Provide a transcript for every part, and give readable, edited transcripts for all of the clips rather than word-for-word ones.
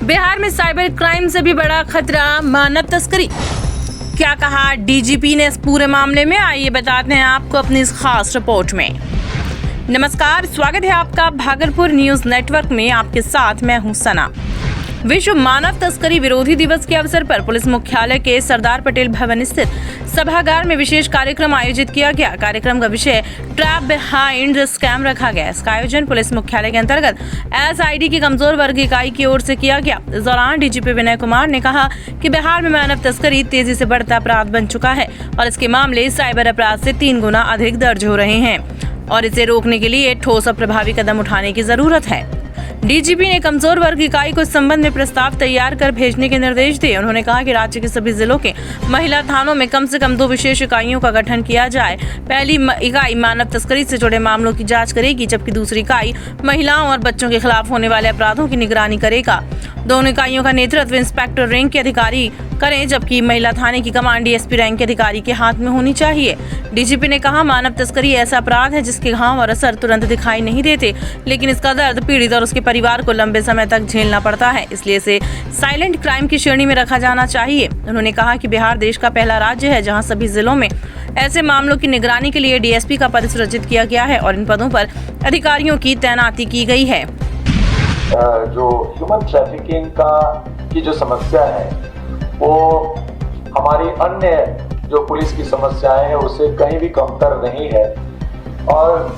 बिहार में cyber crime से भी बड़ा खतरा मानव तस्करी। क्या कहा डीजीपी ने इस पूरे मामले में, आइए बताते हैं आपको अपनी इस खास रिपोर्ट में। नमस्कार, स्वागत है आपका भागलपुर न्यूज नेटवर्क में। आपके साथ मैं हूं सना। विश्व मानव तस्करी विरोधी दिवस के अवसर पर पुलिस मुख्यालय के सरदार पटेल भवन स्थित सभागार में विशेष कार्यक्रम आयोजित किया गया। कार्यक्रम का विषय ट्रैप बिहाइंड द स्कैम रखा गया। इसका आयोजन पुलिस मुख्यालय के अंतर्गत एसआईडी की कमजोर वर्ग इकाई की ओर से किया गया। इस दौरान डीजीपी विनय कुमार ने कहा कि बिहार में मानव तस्करी तेजी से बढ़ता अपराध बन चुका है और इसके मामले साइबर अपराध से 3 गुना अधिक दर्ज हो रहे हैं और इसे रोकने के लिए ठोस और प्रभावी कदम उठाने की जरूरत है। डीजीपी ने कमजोर वर्ग इकाई को इस संबंध में प्रस्ताव तैयार कर भेजने के निर्देश दिए। उन्होंने कहा कि राज्य के सभी जिलों के महिला थानों में कम से कम 2 विशेष इकाइयों का गठन किया जाए। पहली इकाई मानव तस्करी से जुड़े मामलों की जांच करेगी, जबकि दूसरी इकाई महिलाओं और बच्चों के खिलाफ होने वाले अपराधों की निगरानी करेगा। दोनों इकाइयों का नेतृत्व इंस्पेक्टर रैंक के अधिकारी करें, जबकि महिला थाने की कमांड डीएसपी रैंक के अधिकारी के हाथ में होनी चाहिए। डीजीपी ने कहा, मानव तस्करी ऐसा अपराध है जिसके घाव और असर तुरंत दिखाई नहीं देते, लेकिन इसका दर्द पीड़ित और उसके परिवार को लंबे समय तक झेलना पड़ता है। इसलिए इसे साइलेंट क्राइम की श्रेणी में रखा जाना चाहिए। उन्होंने कहा कि बिहार देश का पहला राज्य है जहां सभी जिलों में ऐसे मामलों की निगरानी के लिए डीएसपी का पद सृजित किया गया है और इन पदों पर अधिकारियों की तैनाती की गई है। जो ह्यूमन ट्रैफिकिंग की जो समस्या है वो हमारी अन्य जो पुलिस की समस्याएं हैं उससे कहीं भी कमतर नहीं है और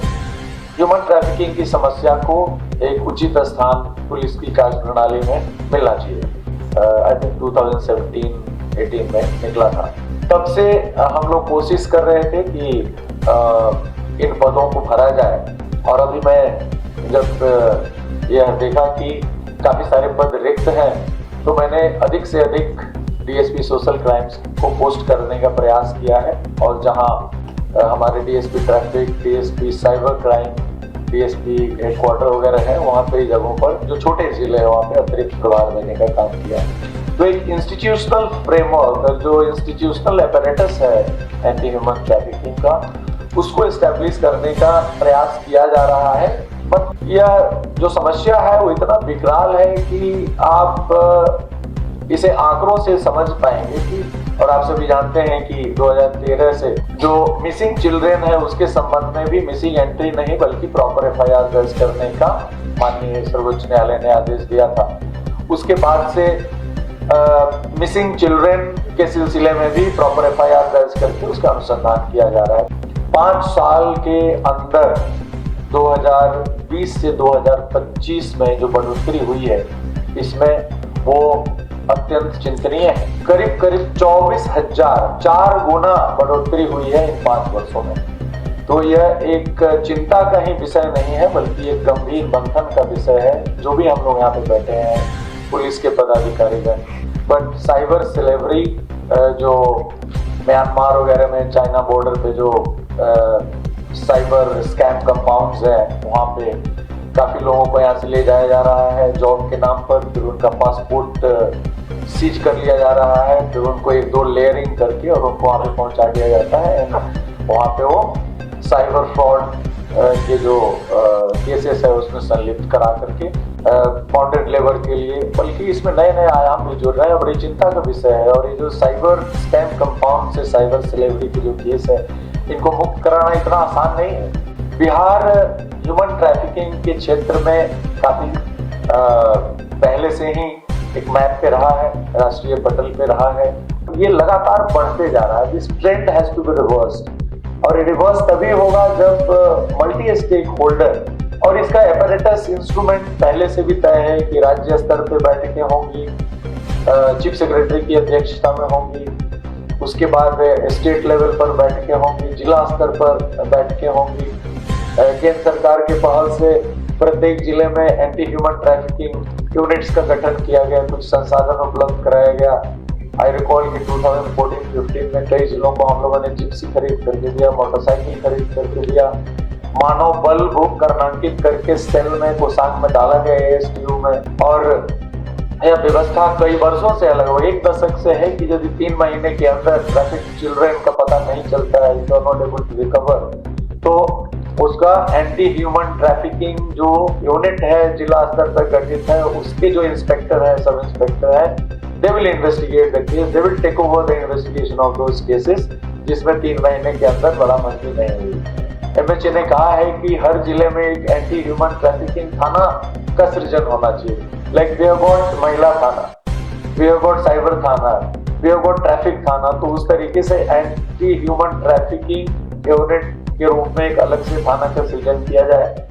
ह्यूमन ट्रैफिकिंग की समस्या को एक उचित स्थान पुलिस की कार्य प्रणाली में मिलना चाहिए। आई थिंक 2017-18 में निकला था। तब से हम लोग कोशिश कर रहे थे कि इन पदों को भरा जाए और अभी मैं जब यह देखा कि काफी सारे पद रिक्त हैं तो मैंने अधिक से अधिक डीएसपी सोशल क्राइम्स को पोस्ट करने का प्रयास किया है और जहां हमारे DSP traffic, DSP cyber crime, DSP headquarter वगैरह है वहां पे जगहों पर जो छोटे जिले हैं वहां पे अतिरिक्त प्रभार देने का काम किया है। तो एक इंस्टीट्यूशनल फ्रेमवर्क, जो इंस्टीट्यूशनल अपैरेटस है एंटी ह्यूमन ट्रैफिकिंग का, उसको एस्टेब्लिश करने का प्रयास किया जा रहा है। बट यह जो समस्या है वो इतना विकराल है कि आप इसे आंकड़ों से समझ पाएंगे कि, और आप सभी जानते हैं कि 2013 से जो मिसिंग चिल्ड्रेन है उसके संबंध में भी मिसिंग एंट्री नहीं बल्कि प्रॉपर एफआईआर दर्ज करने का माननीय सर्वोच्च न्यायालय ने आदेश दिया था। उसके बाद से मिसिंग चिल्ड्रेन के सिलसिले में भी प्रॉपर एफआईआर दर्ज करके उसका अनुसंधान किया जा रहा है। 5 साल के अंदर 2020 से 2025 में जो बढ़ोतरी हुई है इसमें वो अत्यंत चिंतनीय है। करीब 24,000, 4 गुना बढ़ोतरी हुई है इन 5 वर्षों में। तो यह एक चिंता का ही विषय नहीं है बल्कि एक गंभीर मंथन का विषय है। जो भी हम लोग यहाँ पे बैठे हैं पुलिस के पदाधिकारीगण, बट साइबर स्लेवरी जो म्यांमार वगैरह में चाइना बॉर्डर पे जो साइबर स्कैम कंपाउंड्स है वहाँ पे काफी लोगों को यहाँ से ले जाया जा रहा है जॉब के नाम पर, फिर उनका पासपोर्ट सीज कर लिया जा रहा है, फिर उनको 1-2 लेयरिंग करके और उनको वहाँ पे पहुँचा दिया जाता है। वहाँ पे वो साइबर फ्रॉड के जो केसेस है उसमें संलिप्त करा करके बॉन्डेड लेबर के लिए, बल्कि इसमें नए नए आयाम भी जुड़ रहे हैं। बड़ी चिंता का विषय है और ये जो साइबर स्कैम कंपाउंड से साइबर स्लेवरी के जो केस है इनको मुक्त कराना इतना आसान नहीं है। बिहार ह्यूमन ट्रैफिकिंग के क्षेत्र में काफी पहले से ही एक मैप पे रहा है, राष्ट्रीय पटल पे रहा है। ये लगातार बढ़ते जा रहा है। This trend has to be reversed और रिवर्स तभी होगा जब मल्टी स्टेक होल्डर और इसका एपरेटस इंस्ट्रूमेंट पहले से भी तय है कि राज्य स्तर पे बैठकें होंगी, चीफ सेक्रेटरी की अध्यक्षता में होंगी, उसके बाद स्टेट लेवल पर बैठकें होंगी, जिला स्तर पर बैठकें होंगी। केंद्र सरकार के पहल से प्रत्येक जिले में एंटी ह्यूमन ट्रैफिकिंग यूनिट्स का गठन किया गया, कुछ संसाधन उपलब्ध कराया गया। आई रिकॉल कि 2014-15 में कई जिलों को हम लोगों ने जिप्सी खरीद करके दिया, मोटरसाइकिल खरीद करके दिया, मानव बल भूख करनांकित करके सेल में कोसांग में डाला गया एएसटीयू में। और यह व्यवस्था कई वर्षों से लगभग 1 दशक से है कि यदि 3 महीने के अंदर ट्रैफिक चिल्ड्रेन का पता नहीं चलता है, तो उसका एंटी ह्यूमन ट्रैफिकिंग जो यूनिट है जिला स्तर पर गठित है, उसके जो इंस्पेक्टर है, सब इंस्पेक्टर है, they will investigate the case, they will take over the investigation of those cases जिसमें 3 महीने के अंदर बड़ा मंजूर नहीं हुई। एमएचए ने कहा है कि हर जिले में एक एंटी ह्यूमन ट्रैफिकिंग थाना का सृजन होना चाहिए। लाइक वी हैव गॉट महिला थाना, वी हैव गॉट साइबर थाना, वी हैव गॉट ट्रैफिक थाना, तो उस तरीके से एंटी ह्यूमन ट्रैफिकिंग यूनिट के रूप में एक अलग से थाना का सृजन किया जाए